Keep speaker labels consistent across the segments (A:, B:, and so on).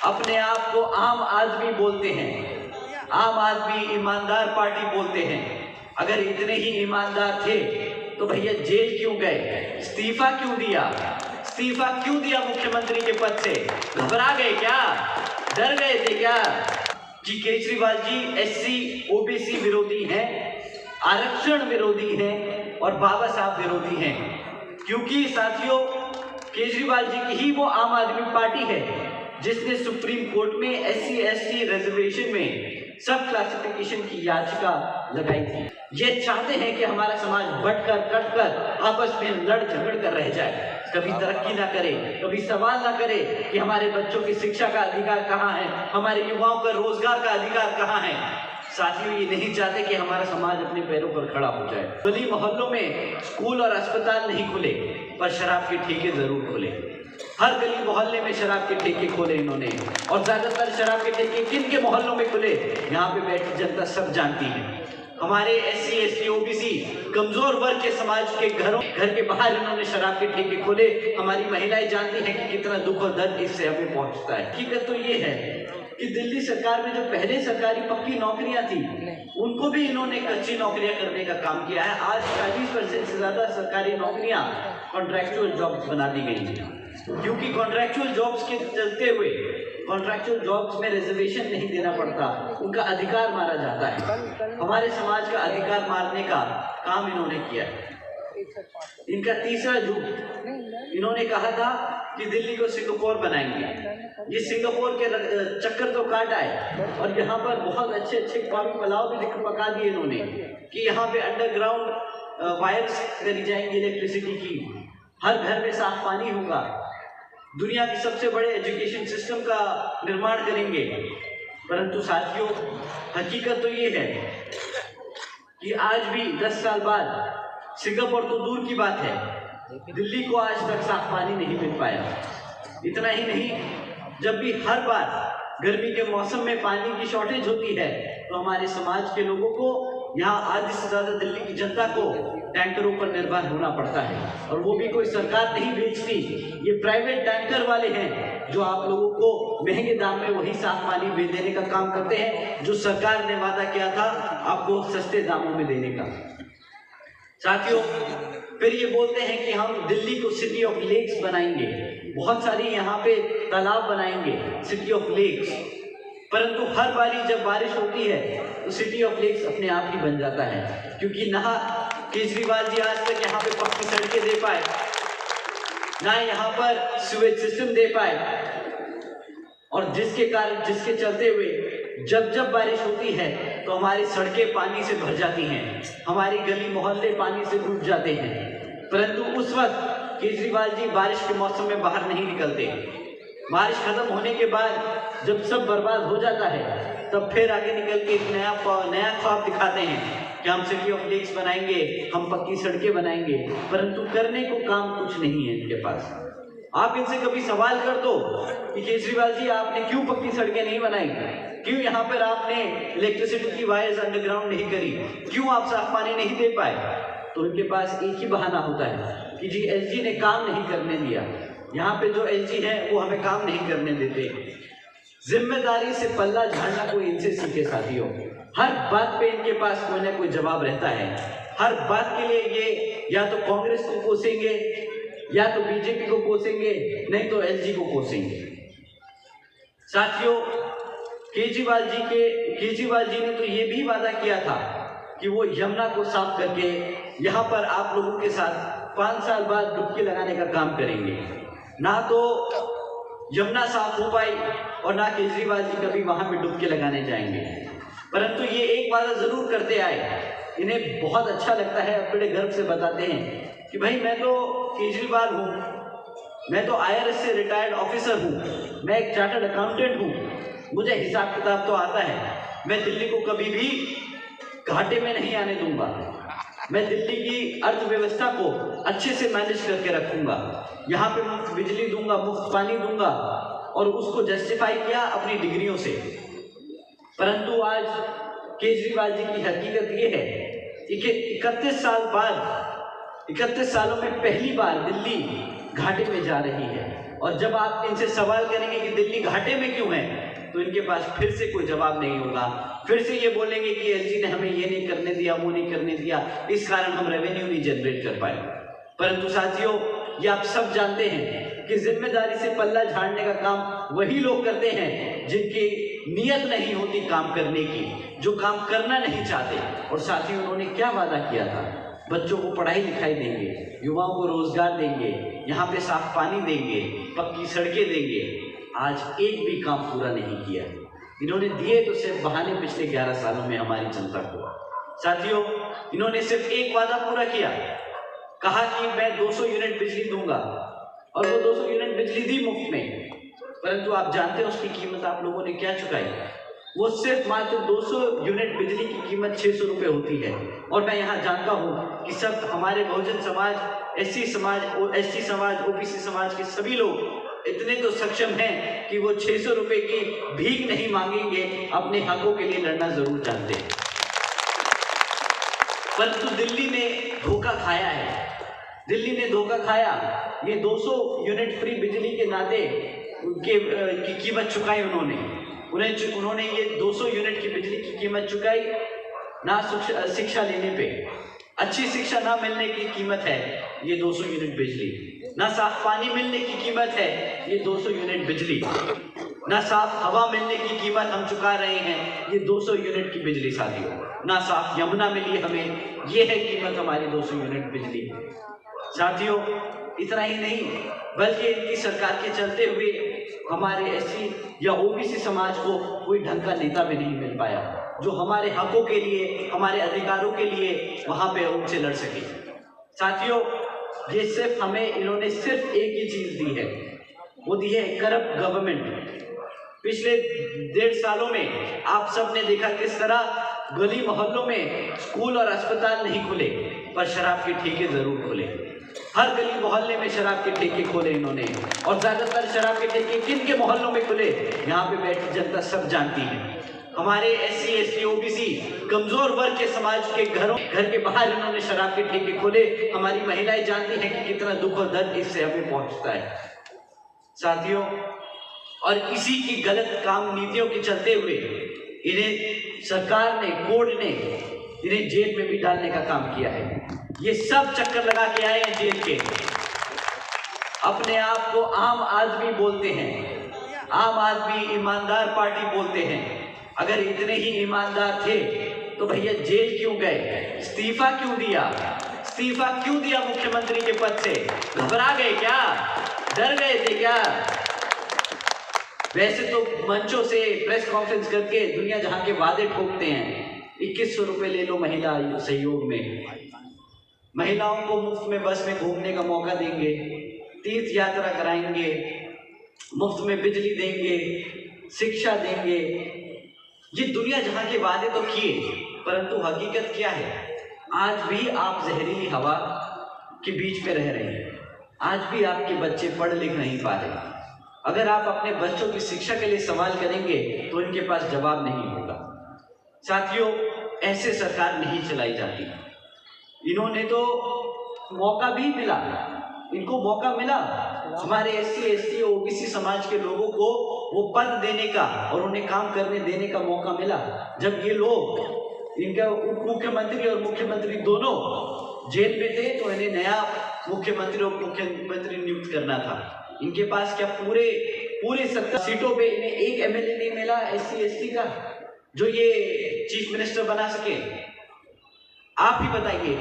A: अपने आप को आम आदमी बोलते हैं, आम आदमी ईमानदार पार्टी बोलते हैं। अगर इतने ही ईमानदार थे तो भैया जेल क्यों गए, इस्तीफा क्यों दिया, इस्तीफा क्यों दिया मुख्यमंत्री के पद से? घबरा गए क्या, डर गए थे क्या कि केजरीवाल जी एससी ओबीसी विरोधी हैं, आरक्षण विरोधी हैं और बाबा साहब विरोधी हैं? क्योंकि साथियों, केजरीवाल जी की ही वो आम आदमी पार्टी है जिसने सुप्रीम कोर्ट में एससी एसटी रिजर्वेशन में सब क्लासिफिकेशन की याचिका लगाई थी। ये चाहते हैं कि हमारा समाज बंटकर कटकर आपस में लड़ झगड़ कर रह जाए, कभी तरक्की ना करे, कभी सवाल ना करे कि हमारे बच्चों की शिक्षा का अधिकार कहाँ है, हमारे युवाओं का रोजगार का अधिकार कहाँ है। साथियों, ये नहीं चाहते कि हमारा समाज अपने पैरों पर खड़ा हो जाए। गली मोहल्लों में स्कूल और अस्पताल नहीं खुले पर शराब के ठेके जरूर खुले। हर गली मोहल्ले में शराब के ठेके खोले इन्होंने, और ज्यादातर शराब के ठेके किन के मोहल्लों में खुले, यहाँ पे बैठी जनता सब जानती है। हमारे एससी एसटी ओबीसी कमजोर वर्ग के समाज के घर के बाहर इन्होंने शराब के ठेके खोले। हमारी महिलाएं जानती हैं कि कितना दुख और दर्द इससे हमें पहुंचता है। हकीकत तो ये है कि दिल्ली सरकार में जो पहले सरकारी पक्की नौकरियां थी उनको भी इन्होंने कच्ची नौकरियां करने का काम किया है। आज 40% से ज्यादा सरकारी नौकरियां कॉन्ट्रैक्चुअल जॉब्स बना दी गई हैं, क्योंकि कॉन्ट्रैक्चुअल जॉब्स के चलते हुए कॉन्ट्रैक्चुअल जॉब्स में रिजर्वेशन नहीं देना पड़ता, उनका अधिकार मारा जाता है। हमारे समाज का अधिकार मारने का काम इन्होंने किया है। इनका तीसरा झूठ, इन्होंने कहा था कि दिल्ली को सिंगापुर बनाएंगे। ये सिंगापुर के चक्कर तो काट आए और यहाँ पर बहुत अच्छे अच्छे कौमी पुलाव भी पका दिए इन्होंने कि यहाँ पे अंडरग्राउंड वायर्स करी जाएंगी इलेक्ट्रिसिटी की, हर घर में साफ पानी होगा, दुनिया के सबसे बड़े एजुकेशन सिस्टम का निर्माण करेंगे। परंतु साथियों, हकीकत तो ये है कि आज भी 10 साल बाद सिंगापुर तो दूर की बात है, दिल्ली को आज तक साफ पानी नहीं मिल पाया। इतना ही नहीं, जब भी हर बार गर्मी के मौसम में पानी की शॉर्टेज होती है तो हमारे समाज के लोगों को, यहाँ आधे से ज्यादा दिल्ली की जनता को टैंकरों पर निर्भर होना पड़ता है, और वो भी कोई सरकार नहीं भेजती, ये प्राइवेट टैंकर वाले हैं जो आप लोगों को महंगे दाम में वही साफ पानी भेज देने का काम करते हैं जो सरकार ने वादा किया था आपको सस्ते दामों में देने का। साथियों, फिर ये बोलते हैं कि हम दिल्ली को सिटी ऑफ लेक्स बनाएंगे, बहुत सारी यहाँ पे तालाब बनाएंगे, सिटी ऑफ लेक्स। परंतु हर बारी जब बारिश होती है तो सिटी ऑफ लेक्स अपने आप ही बन जाता है, क्योंकि ना केजरीवाल जी आज तक यहाँ पे पक्की सड़कें दे पाए, ना यहाँ पर सीवेज सिस्टम दे पाए, और जिसके चलते हुए जब जब बारिश होती है तो हमारी सड़कें पानी से भर जाती हैं, हमारी गली मोहल्ले पानी से डूब जाते हैं। परंतु उस वक्त केजरीवाल जी बारिश के मौसम में बाहर नहीं निकलते। बारिश खत्म होने के बाद जब सब बर्बाद हो जाता है तब फिर आगे निकल के एक नया ख्वाब दिखाते हैं कि हम सिटी ऑफ लेक्स बनाएंगे, हम पक्की सड़कें बनाएंगे, परंतु करने को काम कुछ नहीं है इनके पास। आप इनसे कभी सवाल कर दो कि केजरीवाल जी आपने क्यों पक्की सड़कें नहीं बनाई, क्यों यहाँ पर आपने इलेक्ट्रिसिटी की वायर्स अंडरग्राउंड नहीं करी, क्यों आप साफ पानी नहीं दे पाए, तो इनके पास एक ही बहाना होता है कि जी एसजी ने काम नहीं करने दिया। यहाँ पे जो एसजी है वो हमें काम नहीं करने देते। जिम्मेदारी से पल्ला झाड़ना कोई इनसे सीखे साथियों। हर बात पे इनके पास कोई ना कोई जवाब रहता है, हर बात के लिए ये या तो कांग्रेस को कोसेंगे, या तो बीजेपी को कोसेंगे, नहीं तो एलजी को कोसेंगे। साथियों, केजरीवाल जी ने तो ये भी वादा किया था कि वो यमुना को साफ करके यहाँ पर आप लोगों के साथ 5 साल बाद डुबकी लगाने का काम करेंगे। ना तो यमुना साफ हो पाई और ना केजरीवाल जी कभी वहां पे डुबकी लगाने जाएंगे। परंतु ये एक वादा जरूर करते आए, इन्हें बहुत अच्छा लगता है, बड़े गर्व से बताते हैं कि भाई मैं तो केजरीवाल हूँ, मैं तो IRS से रिटायर्ड ऑफिसर हूँ, मैं एक चार्टर्ड अकाउंटेंट हूँ, मुझे हिसाब किताब तो आता है, मैं दिल्ली को कभी भी घाटे में नहीं आने दूंगा, मैं दिल्ली की अर्थव्यवस्था को अच्छे से मैनेज करके रखूंगा, यहाँ पे मुफ्त बिजली दूंगा, मुफ्त पानी दूंगा, और उसको जस्टिफाई किया अपनी डिग्रियों से। परंतु आज केजरीवाल जी की हकीकत ये है कि 31 साल बाद, 31 सालों में पहली बार दिल्ली घाटे में जा रही है। और जब आप इनसे सवाल करेंगे कि दिल्ली घाटे में क्यों है, तो इनके पास फिर से कोई जवाब नहीं होगा। फिर से ये बोलेंगे कि एलजी ने हमें ये नहीं करने दिया, वो नहीं करने दिया, इस कारण हम रेवेन्यू नहीं जनरेट कर पाए। परंतु साथियों, ये आप सब जानते हैं कि जिम्मेदारी से पल्ला झाड़ने का काम वही लोग करते हैं जिनकी नीयत नहीं होती काम करने की, जो काम करना नहीं चाहते। और साथियों, उन्होंने क्या वादा किया था? बच्चों को पढ़ाई लिखाई देंगे, युवाओं को रोजगार देंगे, यहाँ पे साफ पानी देंगे, पक्की सड़कें देंगे। आज एक भी काम पूरा नहीं किया। इन्होंने दिए तो सिर्फ बहाने पिछले 11 सालों में हमारी जनता को। साथियों, इन्होंने सिर्फ एक वादा पूरा किया, कहा कि मैं 200 यूनिट बिजली दूंगा, और वो 200 यूनिट बिजली दी मुफ्त में। परंतु आप जानते हैं उसकी कीमत आप लोगों ने क्या चुकाई? वो सिर्फ मात्र 200 यूनिट बिजली की कीमत 600 रुपये होती है। और मैं यहाँ जानता हूँ कि सब हमारे बहुजन समाज, एससी समाज, एसटी समाज, ओबीसी समाज के सभी लोग इतने तो सक्षम हैं कि वो 600 रुपये की भीख नहीं मांगेंगे, अपने हकों के लिए लड़ना जरूर जानते हैं। परंतु दिल्ली ने धोखा खाया है, दिल्ली ने धोखा खाया। ये 200 यूनिट फ्री बिजली के नाते उनके की कीमत चुकाई उन्होंने ये 200 यूनिट की बिजली की कीमत चुकाई ना शिक्षा लेने पे। अच्छी शिक्षा ना मिलने की कीमत है ये 200 यूनिट बिजली, ना साफ पानी मिलने की कीमत है ये 200 यूनिट बिजली, ना साफ हवा मिलने की कीमत हम चुका रहे हैं ये 200 यूनिट की बिजली। साथियों, ना साफ यमुना मिली हमें, ये है कीमत हमारी 200 यूनिट बिजली। साथियों, इतना ही नहीं बल्कि इनकी सरकार के चलते हुए हमारे एससी या ओबीसी समाज को कोई ढंग का नेता भी नहीं मिल पाया जो हमारे हकों के लिए, हमारे अधिकारों के लिए वहां पे उनसे लड़ सके। साथियों, ये सिर्फ हमें इन्होंने सिर्फ एक ही चीज दी है, वो दी है करप्ट गवर्नमेंट। पिछले 1.5 सालों में आप सब ने देखा किस तरह गली मोहल्लों में स्कूल और अस्पताल नहीं खुले पर शराब के ठेके जरूर खुले। हर गली मोहल्ले में शराब के ठेके खोले इन्होंने, और ज्यादातर शराब के ठेके किन के मोहल्लों में खुले, यहाँ पे बैठी जनता सब जानती है। हमारे एससी, एसटी, ओबीसी कमजोर वर्ग के समाज के घर के बाहर इन्होंने शराब के ठेके खोले। हमारी महिलाएं जानती हैं कि कितना दुख और दर्द इससे हमें पहुंचता है। साथियों, और इसी की गलत काम नीतियों के चलते हुए इन्हें सरकार ने, कोर्ट ने इन्हें जेल में भी डालने का काम किया है। ये सब चक्कर लगा के आए हैं जेल के। अपने आप को आम आदमी बोलते हैं, आम आदमी ईमानदार पार्टी बोलते हैं। अगर इतने ही ईमानदार थे तो भैया जेल क्यों गए? इस्तीफा क्यों दिया? इस्तीफा क्यों दिया मुख्यमंत्री के पद से? घबरा गए क्या? डर गए थे क्या? वैसे तो मंचों से प्रेस कॉन्फ्रेंस करके दुनिया जहां के वादे ठोकते हैं। 2100 रुपये ले लो महिला सहयोग में, महिलाओं को मुफ्त में बस में घूमने का मौका देंगे, तीर्थ यात्रा कराएंगे, मुफ्त में बिजली देंगे, शिक्षा देंगे। ये दुनिया जहां के वादे तो किए, परंतु हकीकत क्या है? आज भी आप जहरीली हवा के बीच में रह रहे हैं। आज भी आपके बच्चे पढ़ लिख नहीं पा रहे। अगर आप अपने बच्चों की शिक्षा के लिए सवाल करेंगे तो इनके पास जवाब नहीं होगा। साथियों, ऐसे सरकार नहीं चलाई जाती। इन्होंने तो मौका भी मिला, इनको मौका मिला हमारे एससी, एसटी, ओबीसी समाज के लोगों को वो पद देने का और उन्हें काम करने देने का मौका मिला। जब ये लोग, इनका उप मुख्यमंत्री और मुख्यमंत्री दोनों जेल में थे तो इन्हें नया मुख्यमंत्री और मुख्यमंत्री नियुक्त करना था। इनके पास क्या पूरे 70 सीटों पे इन्हें एक एमएलए नहीं मिला एससी, एसटी का जो ये चीफ मिनिस्टर बना सके? आप ही बताइए,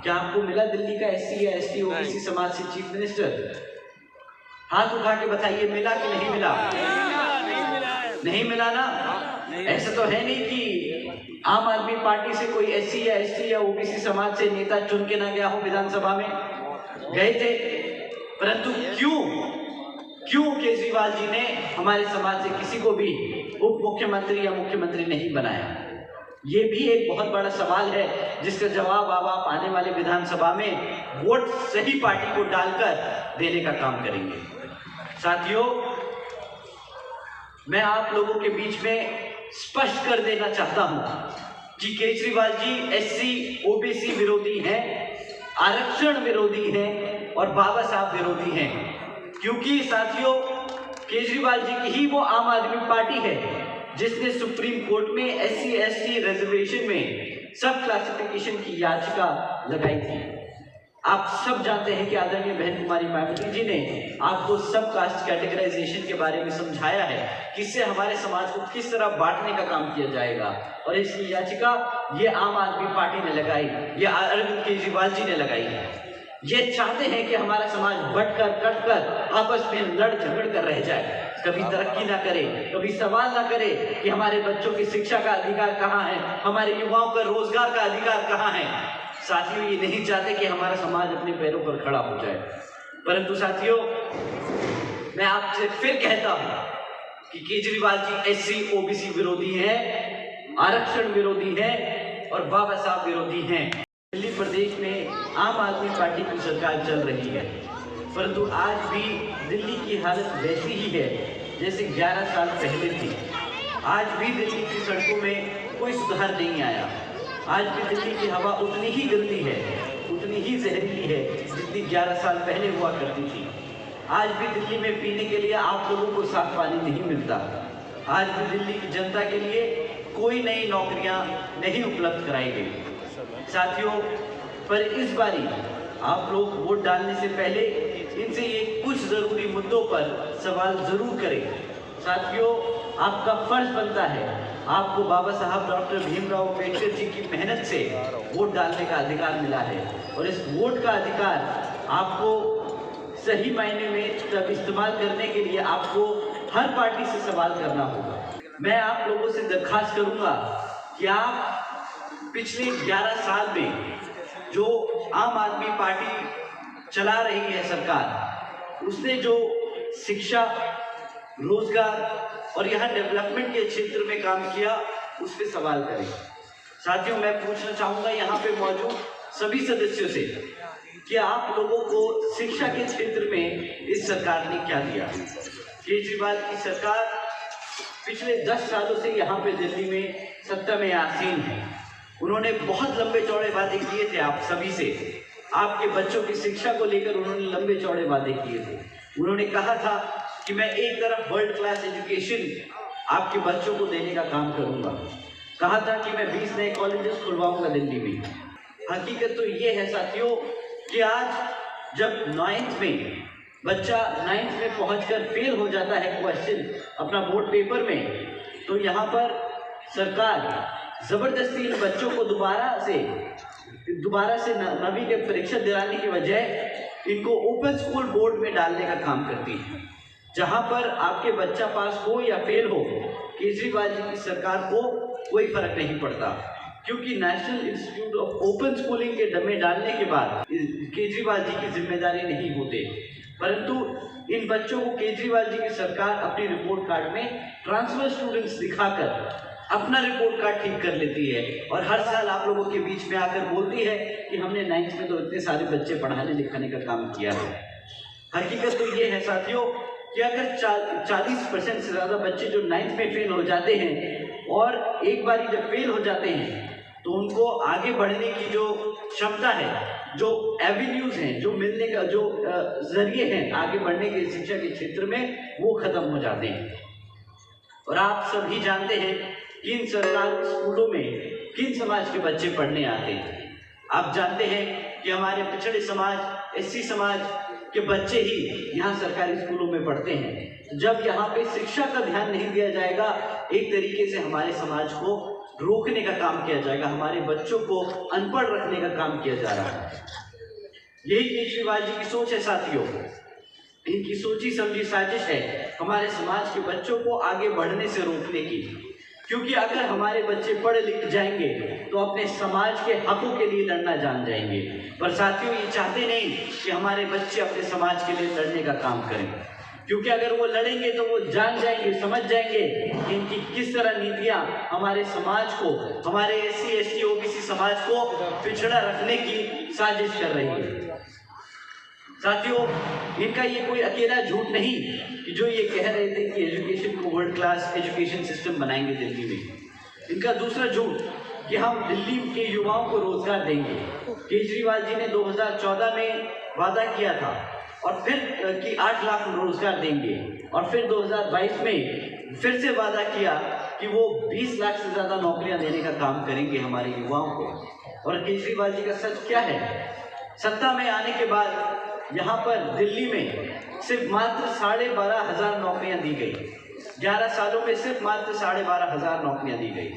A: क्या आपको मिला दिल्ली का एससी या एसटी, ओबीसी समाज से चीफ मिनिस्टर? हाथ उठा के बताइए, मिला कि नहीं मिला? नहीं मिला ना। ऐसा तो है नहीं कि आम आदमी पार्टी से कोई एससी या एसटी या ओबीसी समाज से नेता चुन के ना गया हो विधानसभा में, गए थे। परंतु क्यों केजरीवाल जी ने हमारे समाज से किसी को भी उप मुख्यमंत्री या मुख्यमंत्री नहीं बनाया? ये भी एक बहुत बड़ा सवाल है जिसका जवाब आप आने वाले विधानसभा में वोट सही पार्टी को डालकर देने का काम करेंगे। साथियों, मैं आप लोगों के बीच में स्पष्ट कर देना चाहता हूं कि केजरीवाल जी एससी, ओबीसी विरोधी हैं, आरक्षण विरोधी हैं और बाबा साहब विरोधी हैं। क्योंकि साथियों केजरीवाल जी की ही वो आम आदमी पार्टी है जिसने सुप्रीम कोर्ट में SC/ST रिजर्वेशन में सब क्लासिफिकेशन की याचिका लगाई थी। आप सब जानते हैं कि आदरणीय बहन कुमारी मायावती जी ने आपको सब कास्ट कैटेगराइजेशन के बारे में समझाया है कि इससे हमारे समाज को किस तरह बांटने का काम किया जाएगा, और इसकी याचिका ये आम आदमी पार्टी ने लगाई, ये अरविंद केजरीवाल जी ने लगाई है। ये चाहते हैं कि हमारा समाज बंटकर कटकर आपस में लड़ झगड़ कर रह जाए, कभी तरक्की ना करे, कभी सवाल ना करे कि हमारे बच्चों की शिक्षा का अधिकार कहाँ है, हमारे युवाओं का रोजगार का अधिकार कहाँ है। साथियों ये नहीं चाहते कि हमारा समाज अपने पैरों पर खड़ा हो जाए। परंतु साथियों मैं आपसे फिर कहता हूं कि केजरीवाल जी SC OBC विरोधी हैं, आरक्षण विरोधी हैं और बाबा साहब विरोधी हैं। दिल्ली प्रदेश में आम आदमी पार्टी की सरकार चल रही है, परंतु आज भी दिल्ली की हालत वैसी ही है जैसे 11 साल पहले थी। आज भी दिल्ली की सड़कों में कोई सुधार नहीं आया। आज भी दिल्ली की हवा उतनी ही गंदी है, उतनी ही जहरीली है जितनी 11 साल पहले हुआ करती थी। आज भी दिल्ली में पीने के लिए आप लोगों को साफ पानी नहीं मिलता। आज भी दिल्ली की जनता के लिए कोई नई नौकरियां नहीं उपलब्ध कराई गई। साथियों पर इस बारी आप लोग वोट डालने से पहले इनसे ये कुछ ज़रूरी मुद्दों पर सवाल ज़रूर करें। साथियों आपका फर्ज बनता है, आपको बाबा साहब डॉक्टर भीमराव अम्बेडकर जी की मेहनत से वोट डालने का अधिकार मिला है, और इस वोट का अधिकार आपको सही मायने में तब इस्तेमाल करने के लिए आपको हर पार्टी से सवाल करना होगा। मैं आप लोगों से दरखास्त करूंगा कि आप पिछले 11 साल में जो आम आदमी पार्टी चला रही है सरकार, उसने जो शिक्षा, रोजगार और यहाँ डेवलपमेंट के क्षेत्र में काम किया उस पर सवाल करें। साथियों मैं पूछना चाहूँगा यहाँ पे मौजूद सभी सदस्यों से कि आप लोगों को शिक्षा के क्षेत्र में इस सरकार ने क्या दिया। केजरीवाल की सरकार पिछले 10 सालों से यहाँ पे दिल्ली में सत्ता में आसीन है। उन्होंने बहुत लंबे चौड़े वादे किए थे आप सभी से। आपके बच्चों की शिक्षा को लेकर उन्होंने लंबे चौड़े वादे किए थे। उन्होंने कहा था कि मैं एक तरफ वर्ल्ड क्लास एजुकेशन आपके बच्चों को देने का काम करूंगा, कहा था कि मैं 20 नए कॉलेजेस खुलवाऊंगा दिल्ली में। हकीकत तो ये है साथियों कि आज जब 9th में बच्चा 9th में पहुंचकर फेल हो जाता है क्वेश्चन अपना बोर्ड पेपर में, तो यहाँ पर सरकार जबरदस्ती इन बच्चों को दोबारा से नवी के परीक्षा दिलाने की बजाय इनको ओपन स्कूल बोर्ड में डालने का काम करती है, जहां पर आपके बच्चा पास हो या फेल हो, केजरीवाल जी की सरकार को कोई फर्क नहीं पड़ता। क्योंकि national institute of open schooling के डमे डालने के बाद केजरीवाल जी की जिम्मेदारी नहीं होते, परंतु इन बच्चों को केजरीवाल जी की सरकार अपनी रिपोर्ट कार्ड में ट्रांसफर स्टूडेंट्स दिखाकर अपना रिपोर्ट कार्ड ठीक कर लेती है, और हर साल आप लोगों के बीच में आकर बोलती है कि हमने 9th में तो इतने सारे बच्चे पढ़ाने लिखाने का काम किया है। हकीकत तो ये है साथियों कि अगर 40% से ज़्यादा बच्चे जो 9th में फेल हो जाते हैं और एक बारी जब फेल हो जाते हैं तो उनको आगे बढ़ने की जो क्षमता है, जो एवेन्यूज हैं, जो मिलने का जो जरिए हैं आगे बढ़ने के शिक्षा के क्षेत्र में, वो खत्म हो जाते हैं। और आप सभी जानते हैं कि इन सरकारी स्कूलों में किन समाज के बच्चे पढ़ने आते हैं। आप जानते हैं कि हमारे पिछड़े समाज, SC समाज के बच्चे ही यहाँ सरकारी स्कूलों में पढ़ते हैं। जब यहाँ पे शिक्षा का ध्यान नहीं दिया जाएगा, एक तरीके से हमारे समाज को रोकने का काम किया जाएगा, हमारे बच्चों को अनपढ़ रखने का काम किया जा रहा है। यही केजरीवाल जी की सोच है साथियों, इनकी सोची समझी साजिश है हमारे समाज के बच्चों को आगे बढ़ने से रोकने की। क्योंकि अगर हमारे बच्चे पढ़ लिख जाएंगे तो अपने समाज के हकों के लिए लड़ना जान जाएंगे। पर साथियों ये चाहते नहीं कि हमारे बच्चे अपने समाज के लिए लड़ने का काम करें, क्योंकि अगर वो लड़ेंगे तो वो जान जाएंगे, समझ जाएंगे कि इनकी किस तरह नीतियां हमारे समाज को, हमारे SC ST OBC समाज को पिछड़ा रखने की साजिश कर रही है। साथियों इनका ये कोई अकेला झूठ नहीं कि जो ये कह रहे थे कि एजुकेशन को वर्ल्ड क्लास एजुकेशन सिस्टम बनाएंगे दिल्ली में। इनका दूसरा झूठ कि हम दिल्ली के युवाओं को रोजगार देंगे। केजरीवाल जी ने 2014 में वादा किया था और फिर कि 8 लाख रोजगार देंगे, और फिर 2022 में फिर से वादा किया कि वो 20 लाख से ज़्यादा नौकरियां देने का काम करेंगे हमारे युवाओं को। और केजरीवाल जी का सच क्या है? सत्ता में आने के बाद यहाँ पर दिल्ली में सिर्फ मात्र 12,500 नौकरियां दी गई। 11 सालों में सिर्फ मात्र 12,500 नौकरियां दी गई।